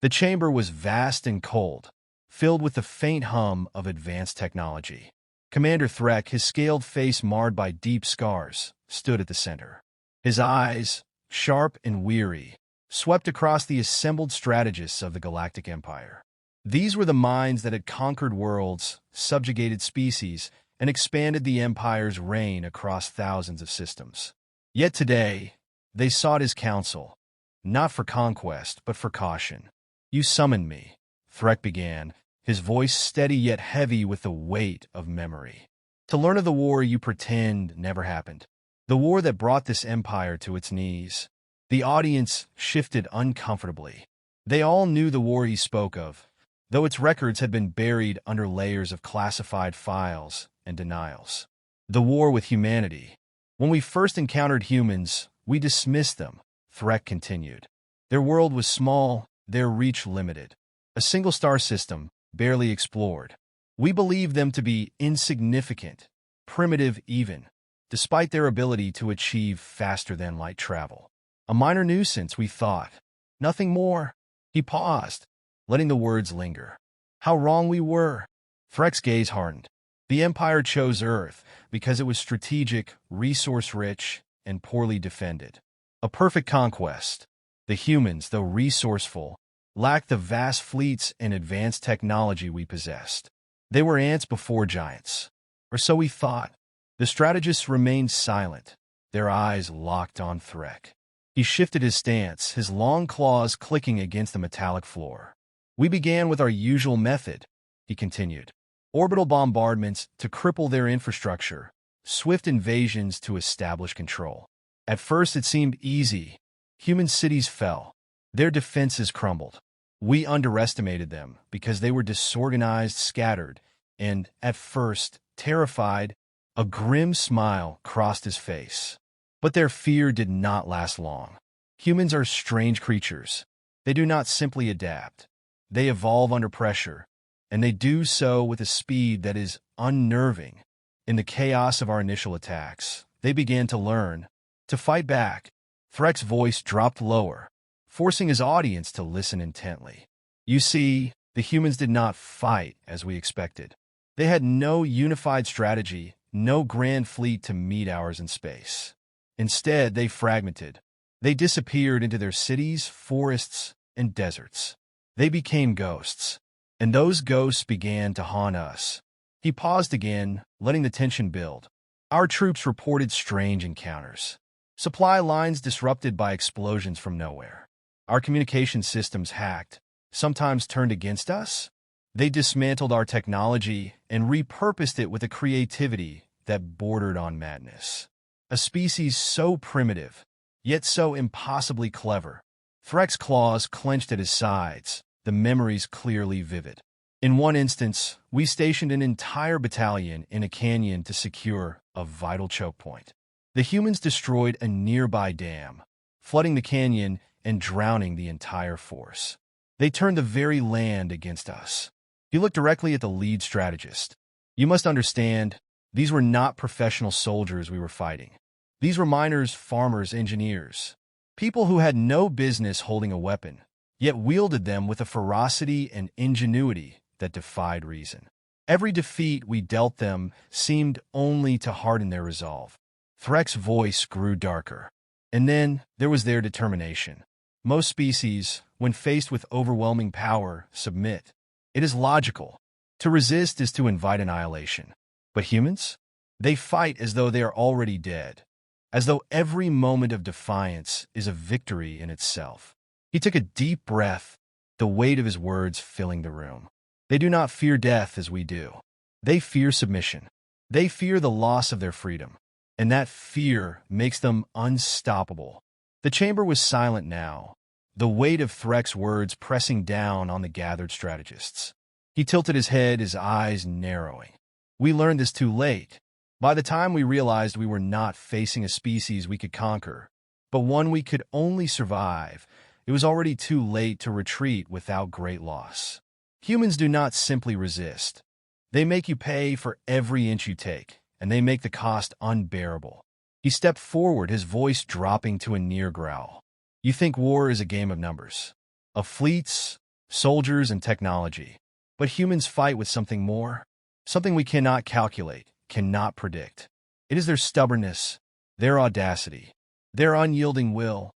The chamber was vast and cold, filled with the faint hum of advanced technology. Commander Threk, his scaled face marred by deep scars, stood at the center. His eyes, sharp and weary, swept across the assembled strategists of the Galactic Empire. These were the minds that had conquered worlds, subjugated species, and expanded the Empire's reign across thousands of systems. Yet today, they sought his counsel, not for conquest, but for caution. "You summoned me," Threk began, his voice steady yet heavy with the weight of memory. "To learn of the war you pretend never happened. The war that brought this empire to its knees." The audience shifted uncomfortably. They all knew the war he spoke of, though its records had been buried under layers of classified files and denials. The war with humanity. "When we first encountered humans, we dismissed them," Threk continued. "Their world was small, their reach limited. A single star system, barely explored. We believed them to be insignificant, primitive even, despite their ability to achieve faster-than-light travel. A minor nuisance, we thought. Nothing more." He paused, letting the words linger. "How wrong we were." Threk's gaze hardened. The Empire chose Earth because it was strategic, resource-rich, and poorly defended. A perfect conquest. The humans, though resourceful, lacked the vast fleets and advanced technology we possessed. They were ants before giants. Or so we thought. The strategists remained silent, their eyes locked on Threk. He shifted his stance, his long claws clicking against the metallic floor. "We began with our usual method," he continued. "Orbital bombardments to cripple their infrastructure, swift invasions to establish control. At first it seemed easy. Human cities fell. Their defenses crumbled. We underestimated them because they were disorganized, scattered, and, at first, terrified." A grim smile crossed his face. But their fear did not last long. Humans are strange creatures. They do not simply adapt. They evolve under pressure, and they do so with a speed that is unnerving. In the chaos of our initial attacks, they began to learn, to fight back. Threk's voice dropped lower, forcing his audience to listen intently. "You see, the humans did not fight as we expected. They had no unified strategy, no grand fleet to meet ours in space. Instead, they fragmented. They disappeared into their cities, forests, and deserts. They became ghosts, and those ghosts began to haunt us." He paused again, letting the tension build. "Our troops reported strange encounters. Supply lines disrupted by explosions from nowhere. Our communication systems hacked, sometimes turned against us. They dismantled our technology and repurposed it with a creativity that bordered on madness. A species so primitive, yet so impossibly clever." Threk's claws clenched at his sides, the memories clearly vivid. "In one instance, we stationed an entire battalion in a canyon to secure a vital choke point. The humans destroyed a nearby dam, flooding the canyon and drowning the entire force. They turned the very land against us." He looked directly at the lead strategist. "You must understand, these were not professional soldiers we were fighting. These were miners, farmers, engineers. People who had no business holding a weapon, yet wielded them with a ferocity and ingenuity that defied reason. Every defeat we dealt them seemed only to harden their resolve." Threk's voice grew darker. "And then there was their determination. Most species, when faced with overwhelming power, submit. It is logical. To resist is to invite annihilation. But humans? They fight as though they are already dead, as though every moment of defiance is a victory in itself." He took a deep breath, the weight of his words filling the room. "They do not fear death as we do. They fear submission. They fear the loss of their freedom. And that fear makes them unstoppable." The chamber was silent now, the weight of Threk's words pressing down on the gathered strategists. He tilted his head, his eyes narrowing. "We learned this too late. By the time we realized we were not facing a species we could conquer, but one we could only survive, it was already too late to retreat without great loss. Humans do not simply resist. They make you pay for every inch you take, and they make the cost unbearable." He stepped forward, his voice dropping to a near growl. "You think war is a game of numbers, of fleets, soldiers and technology. But humans fight with something more, something we cannot calculate, cannot predict. It is their stubbornness, their audacity, their unyielding will.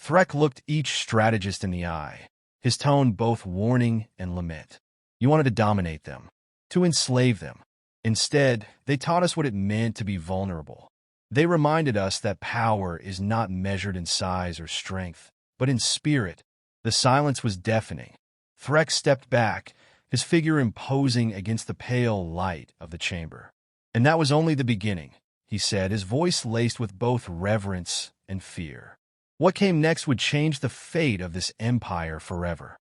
Threk looked each strategist in the eye, his tone both warning and lament. You wanted to dominate them, to enslave them. Instead, they taught us what it meant to be vulnerable. They reminded us that power is not measured in size or strength, but in spirit. The silence was deafening. Threk stepped back, his figure imposing against the pale light of the chamber. And that was only the beginning, he said, his voice laced with both reverence and fear. What came next would change the fate of this empire forever.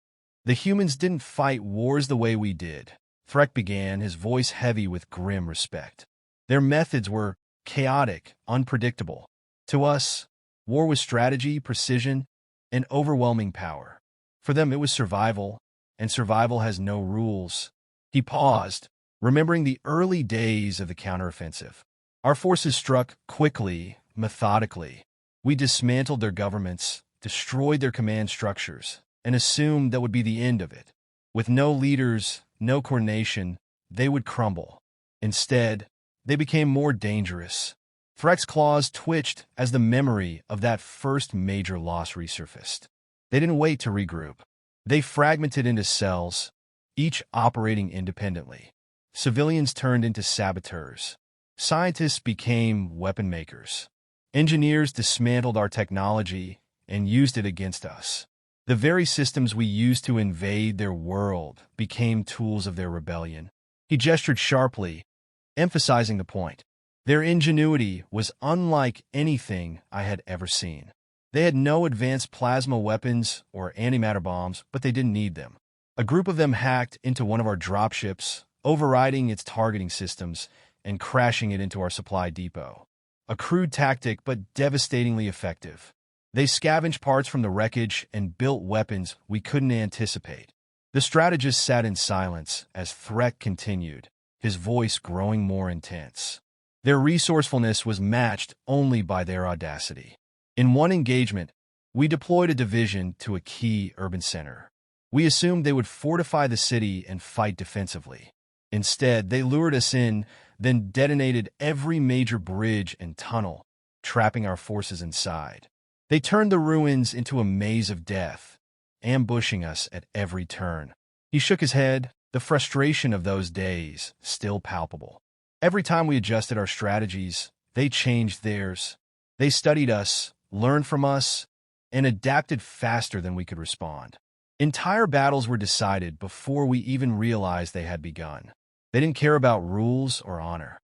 The humans didn't fight wars the way we did. Threk began, his voice heavy with grim respect. Their methods were chaotic, unpredictable. To us, war was strategy, precision, and overwhelming power. For them, it was survival, and survival has no rules. He paused, remembering the early days of the counteroffensive. Our forces struck quickly, methodically. We dismantled their governments, destroyed their command structures, and assumed that would be the end of it. With no leaders, no coordination, they would crumble. Instead, they became more dangerous. Threk's claws twitched as the memory of that first major loss resurfaced. They didn't wait to regroup. They fragmented into cells, each operating independently. Civilians turned into saboteurs. Scientists became weapon makers. Engineers dismantled our technology and used it against us. The very systems we used to invade their world became tools of their rebellion. He gestured sharply, emphasizing the point. Their ingenuity was unlike anything I had ever seen. They had no advanced plasma weapons or antimatter bombs, but they didn't need them. A group of them hacked into one of our dropships, overriding its targeting systems and crashing it into our supply depot. A crude tactic, but devastatingly effective. They scavenged parts from the wreckage and built weapons we couldn't anticipate. The strategist sat in silence as Threk continued, his voice growing more intense. Their resourcefulness was matched only by their audacity. In one engagement, we deployed a division to a key urban center. We assumed they would fortify the city and fight defensively. Instead, they lured us in, then detonated every major bridge and tunnel, trapping our forces inside. They turned the ruins into a maze of death, ambushing us at every turn. He shook his head, the frustration of those days still palpable. Every time we adjusted our strategies, they changed theirs. They studied us, learned from us, and adapted faster than we could respond. Entire battles were decided before we even realized they had begun. They didn't care about rules or honor.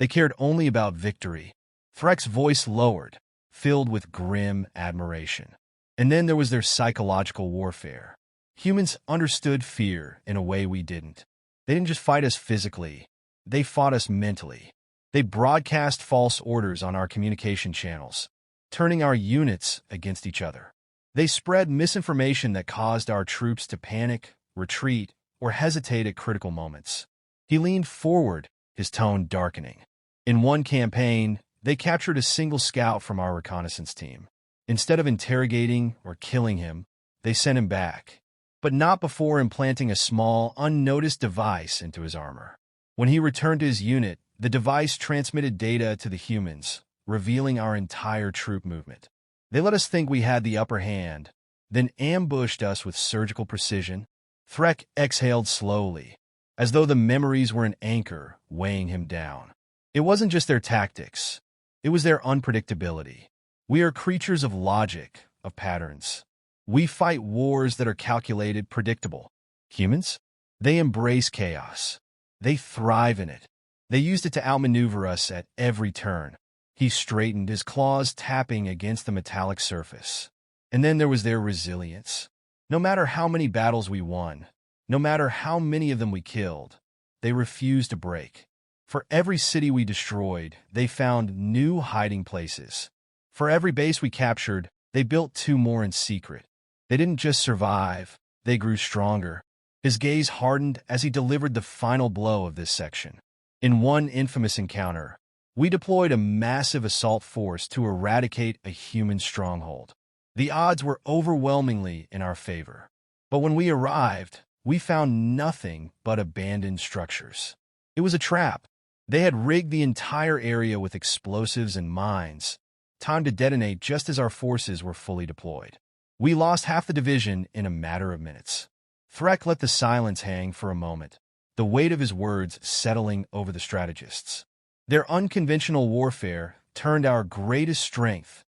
They cared only about victory. Threk's voice lowered, filled with grim admiration. And then there was their psychological warfare. Humans understood fear in a way we didn't. They didn't just fight us physically. They fought us mentally. They broadcast false orders on our communication channels, turning our units against each other. They spread misinformation that caused our troops to panic, retreat, or hesitate at critical moments. He leaned forward, his tone darkening. In one campaign, they captured a single scout from our reconnaissance team. Instead of interrogating or killing him, they sent him back, but not before implanting a small, unnoticed device into his armor. When he returned to his unit, the device transmitted data to the humans, revealing our entire troop movement. They let us think we had the upper hand, then ambushed us with surgical precision. Threk exhaled slowly, as though the memories were an anchor weighing him down. It wasn't just their tactics. It was their unpredictability. We are creatures of logic, of patterns. We fight wars that are calculated, predictable. Humans? They embrace chaos. They thrive in it. They used it to outmaneuver us at every turn. He straightened, his claws tapping against the metallic surface. And then there was their resilience. No matter how many battles we won, no matter how many of them we killed, they refused to break. For every city we destroyed, they found new hiding places. For every base we captured, they built 2 more in secret. They didn't just survive, they grew stronger. His gaze hardened as he delivered the final blow of this section. In one infamous encounter, we deployed a massive assault force to eradicate a human stronghold. The odds were overwhelmingly in our favor. But when we arrived, we found nothing but abandoned structures. It was a trap. They had rigged the entire area with explosives and mines, timed to detonate just as our forces were fully deployed. We lost half the division in a matter of minutes. Threk let the silence hang for a moment, the weight of his words settling over the strategists. Their unconventional warfare turned our greatest strength,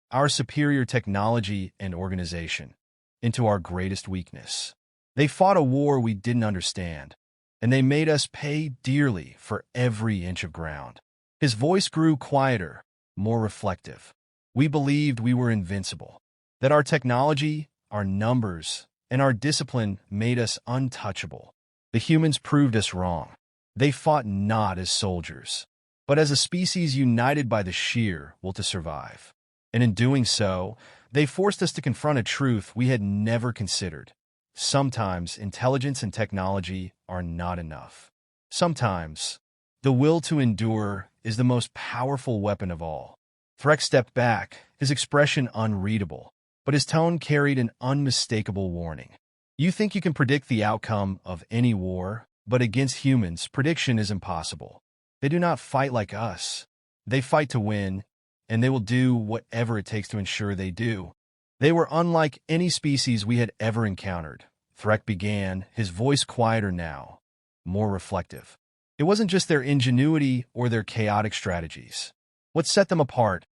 our superior technology and organization, into our greatest weakness. They fought a war we didn't understand, and they made us pay dearly for every inch of ground. His voice grew quieter, more reflective. We believed we were invincible, that our technology, our numbers, and our discipline made us untouchable. The humans proved us wrong. They fought not as soldiers, but as a species united by the sheer will to survive. And in doing so, they forced us to confront a truth we had never considered. Sometimes intelligence and technology are not enough. Sometimes the will to endure is the most powerful weapon of all. Threk stepped back, his expression unreadable, but his tone carried an unmistakable warning. You think you can predict the outcome of any war, but against humans, prediction is impossible. They do not fight like us. They fight to win, and they will do whatever it takes to ensure they do. They were unlike any species we had ever encountered. Threk began, his voice quieter now, more reflective. It wasn't just their ingenuity or their chaotic strategies. What set them apart,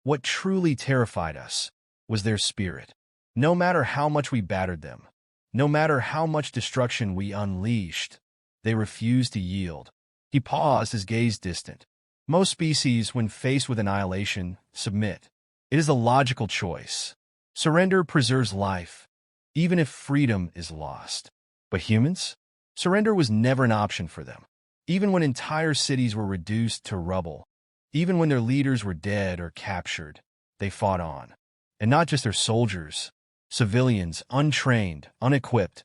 what truly terrified us, was their spirit. No matter how much we battered them, no matter how much destruction we unleashed, they refused to yield. He paused, his gaze distant. Most species, when faced with annihilation, submit. It is a logical choice. Surrender preserves life, even if freedom is lost. But humans? Surrender was never an option for them. Even when entire cities were reduced to rubble, even when their leaders were dead or captured, they fought on. And not just their soldiers. Civilians, untrained, unequipped,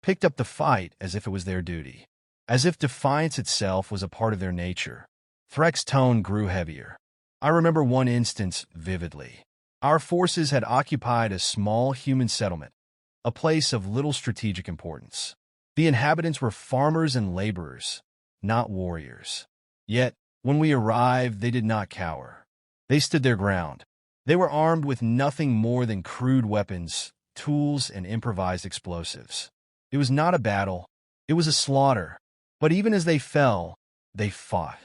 picked up the fight as if it was their duty, as if defiance itself was a part of their nature. Threk's tone grew heavier. I remember one instance vividly. Our forces had occupied a small human settlement, a place of little strategic importance. The inhabitants were farmers and laborers, not warriors. Yet, when we arrived, they did not cower. They stood their ground. They were armed with nothing more than crude weapons, tools, and improvised explosives. It was not a battle. It was a slaughter. But even as they fell, they fought.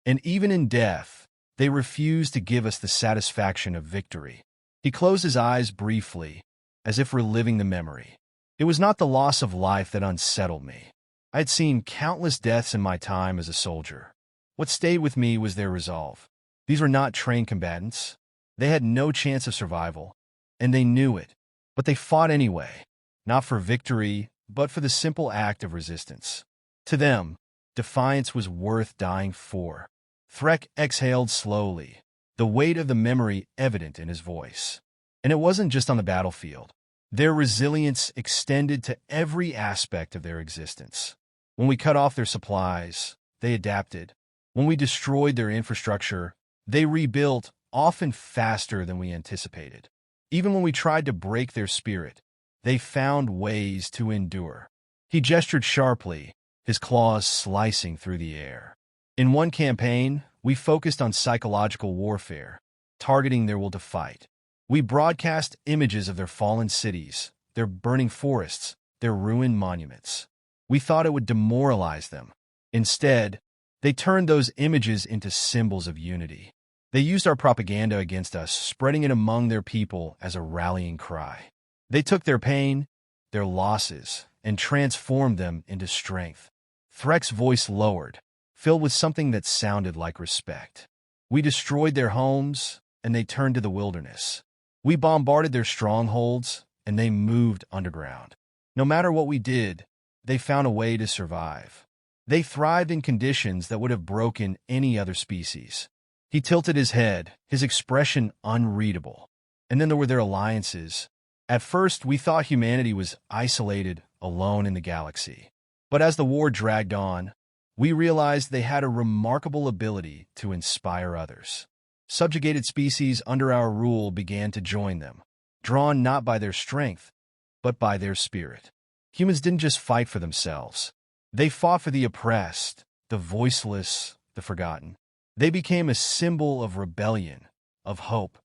And even in death, they refused to give us the satisfaction of victory. He closed his eyes briefly, as if reliving the memory. It was not the loss of life that unsettled me. I had seen countless deaths in my time as a soldier. What stayed with me was their resolve. These were not trained combatants. They had no chance of survival, and they knew it. But they fought anyway, not for victory, but for the simple act of resistance. To them, defiance was worth dying for. Threk exhaled slowly, the weight of the memory evident in his voice. And it wasn't just on the battlefield. Their resilience extended to every aspect of their existence. When we cut off their supplies, they adapted. When we destroyed their infrastructure, they rebuilt, often faster than we anticipated. Even when we tried to break their spirit, they found ways to endure. He gestured sharply, his claws slicing through the air. In one campaign, we focused on psychological warfare, targeting their will to fight. We broadcast images of their fallen cities, their burning forests, their ruined monuments. We thought it would demoralize them. Instead, they turned those images into symbols of unity. They used our propaganda against us, spreading it among their people as a rallying cry. They took their pain, their losses, and transformed them into strength. Threk's voice lowered, filled with something that sounded like respect. We destroyed their homes, and they turned to the wilderness. We bombarded their strongholds, and they moved underground. No matter what we did, they found a way to survive. They thrived in conditions that would have broken any other species. He tilted his head, his expression unreadable. And then there were their alliances. At first, we thought humanity was isolated, alone in the galaxy. But as the war dragged on, we realized they had a remarkable ability to inspire others. Subjugated species under our rule began to join them, drawn not by their strength, but by their spirit. Humans didn't just fight for themselves. They fought for the oppressed, the voiceless, the forgotten. They became a symbol of rebellion, of hope.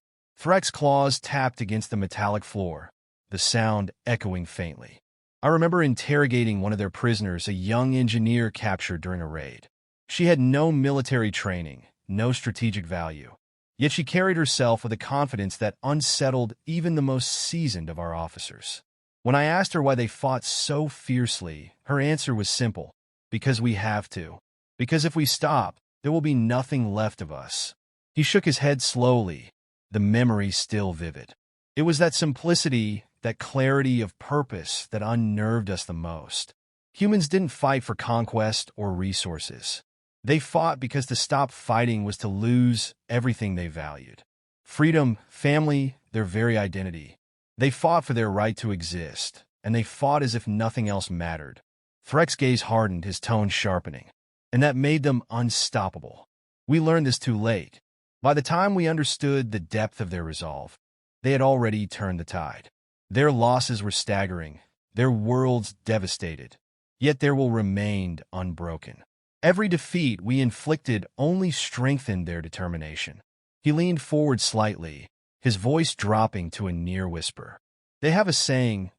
Threk's claws tapped against the metallic floor, the sound echoing faintly. I remember interrogating one of their prisoners, a young engineer captured during a raid. She had no military training, no strategic value. Yet she carried herself with a confidence that unsettled even the most seasoned of our officers. When I asked her why they fought so fiercely, her answer was simple: because we have to. Because if we stop, there will be nothing left of us. He shook his head slowly, the memory still vivid. It was that simplicity, that clarity of purpose that unnerved us the most. Humans didn't fight for conquest or resources. They fought because to stop fighting was to lose everything they valued. Freedom, family, their very identity. They fought for their right to exist, and they fought as if nothing else mattered. Threk's gaze hardened, his tone sharpening, and that made them unstoppable. We learned this too late. By the time we understood the depth of their resolve, they had already turned the tide. Their losses were staggering, their worlds devastated, yet their will remained unbroken. Every defeat we inflicted only strengthened their determination. He leaned forward slightly, his voice dropping to a near whisper. They have a saying,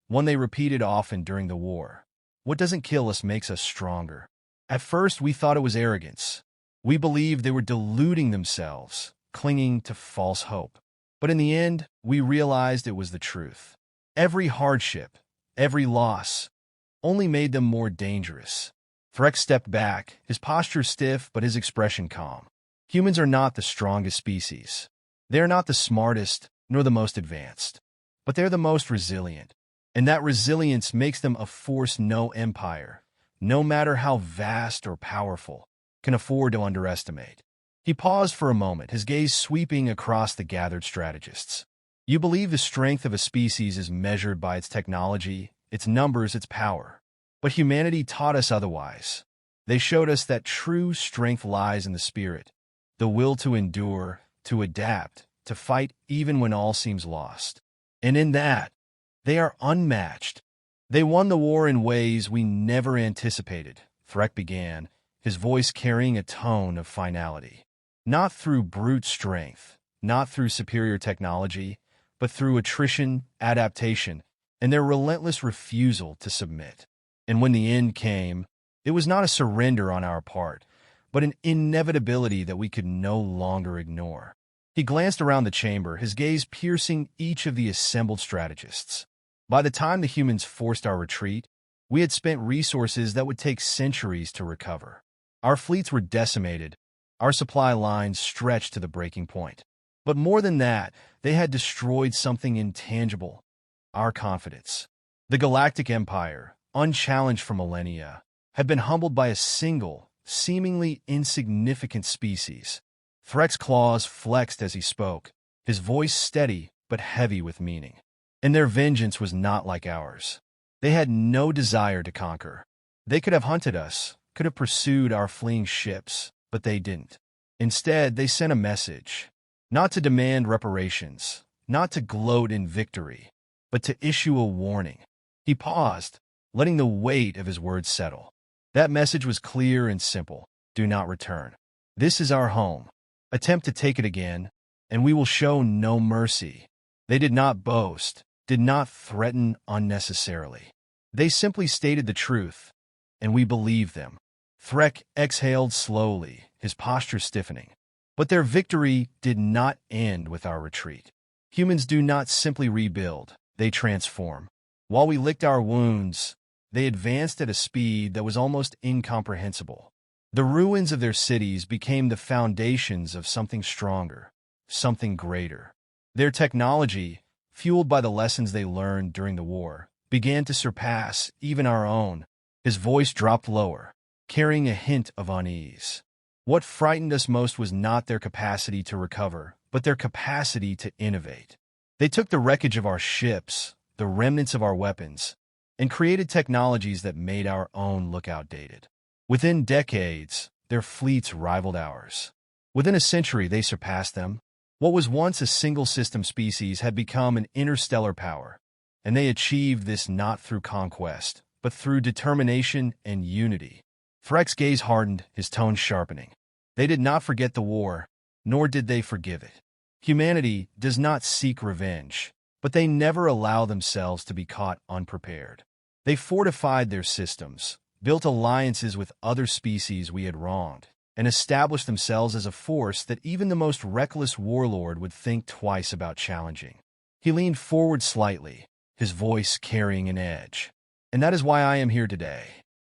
one they repeated often during the war: what doesn't kill us makes us stronger. At first, we thought it was arrogance. We believed they were deluding themselves, clinging to false hope. But in the end, we realized it was the truth. Every hardship, every loss, only made them more dangerous. Threk stepped back, his posture stiff but his expression calm. Humans are not the strongest species. They are not the smartest, nor the most advanced. But they're the most resilient. And that resilience makes them a force no empire, no matter how vast or powerful, can afford to underestimate. He paused for a moment, his gaze sweeping across the gathered strategists. You believe the strength of a species is measured by its technology, its numbers, its power. But humanity taught us otherwise. They showed us that true strength lies in the spirit, the will to endure, to adapt, to fight even when all seems lost. And in that, they are unmatched. They won the war in ways we never anticipated, Threk began, his voice carrying a tone of finality. Not through brute strength, not through superior technology, but through attrition, adaptation, and their relentless refusal to submit. And when the end came, it was not a surrender on our part, but an inevitability that we could no longer ignore. He glanced around the chamber, his gaze piercing each of the assembled strategists. By the time the humans forced our retreat, we had spent resources that would take centuries to recover. Our fleets were decimated, our supply lines stretched to the breaking point. But more than that, they had destroyed something intangible: our confidence. The Galactic Empire, unchallenged for millennia, had been humbled by a single, seemingly insignificant species. Threk's claws flexed as he spoke, his voice steady but heavy with meaning. And their vengeance was not like ours. They had no desire to conquer. They could have hunted us, could have pursued our fleeing ships, but they didn't. Instead, they sent a message, not to demand reparations, not to gloat in victory, but to issue a warning. He paused, letting the weight of his words settle. That message was clear and simple: do not return. This is our home. Attempt to take it again, and we will show no mercy. They did not boast, did not threaten unnecessarily. They simply stated the truth, and we believed them. Threk exhaled slowly, his posture stiffening. But their victory did not end with our retreat. Humans do not simply rebuild, they transform. While we licked our wounds, they advanced at a speed that was almost incomprehensible. The ruins of their cities became the foundations of something stronger, something greater. Their technology, fueled by the lessons they learned during the war, began to surpass even our own. His voice dropped lower, carrying a hint of unease. What frightened us most was not their capacity to recover, but their capacity to innovate. They took the wreckage of our ships, the remnants of our weapons, and created technologies that made our own look outdated. Within decades, their fleets rivaled ours. Within a century, they surpassed them. What was once a single-system species had become an interstellar power, And they achieved this not through conquest, but through determination and unity. Threk's gaze hardened, his tone sharpening. They did not forget the war, nor did they forgive it. Humanity does not seek revenge, but they never allow themselves to be caught unprepared. They fortified their systems, built alliances with other species we had wronged, and established themselves as a force that even the most reckless warlord would think twice about challenging. He leaned forward slightly, his voice carrying an edge. And that is why I am here today.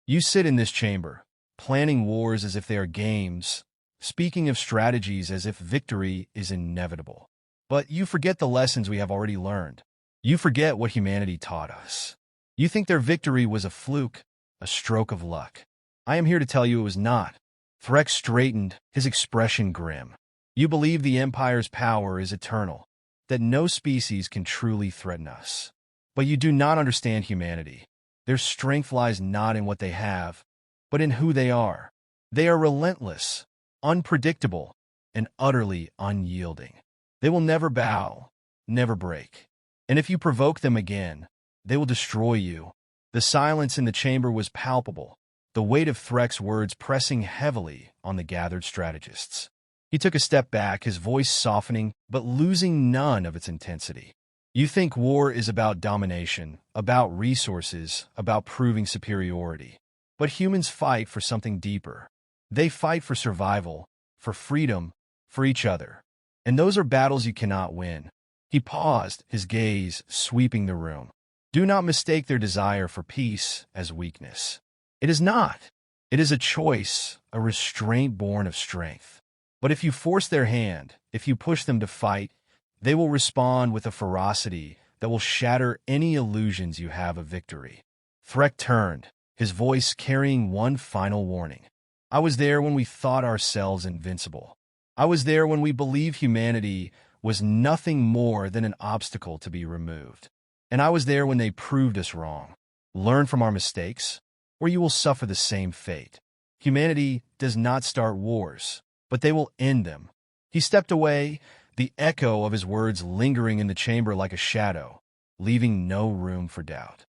You sit in this chamber, planning wars as if they are games, speaking of strategies as if victory is inevitable. But you forget the lessons we have already learned. You forget what humanity taught us. You think their victory was a fluke, a stroke of luck. I am here to tell you it was not. Threk straightened, his expression grim. You believe the Empire's power is eternal, that no species can truly threaten us. But you do not understand humanity. Their strength lies not in what they have, but in who they are. They are relentless, unpredictable, and utterly unyielding. They will never bow, never break. And if you provoke them again, they will destroy you. The silence in the chamber was palpable, the weight of Threk's words pressing heavily on the gathered strategists. He took a step back, his voice softening, but losing none of its intensity. You think war is about domination, about resources, about proving superiority. But humans fight for something deeper. They fight for survival, for freedom, for each other. And those are battles you cannot win. He paused, his gaze sweeping the room. Do not mistake their desire for peace as weakness. It is not. It is a choice, a restraint born of strength. But if you force their hand, if you push them to fight, they will respond with a ferocity that will shatter any illusions you have of victory. Threk turned, his voice carrying one final warning. I was there when we thought ourselves invincible. I was there when we believed humanity was nothing more than an obstacle to be removed. And I was there when they proved us wrong. Learn from our mistakes, or you will suffer the same fate. Humanity does not start wars, but they will end them. He stepped away, the echo of his words lingering in the chamber like a shadow, leaving no room for doubt.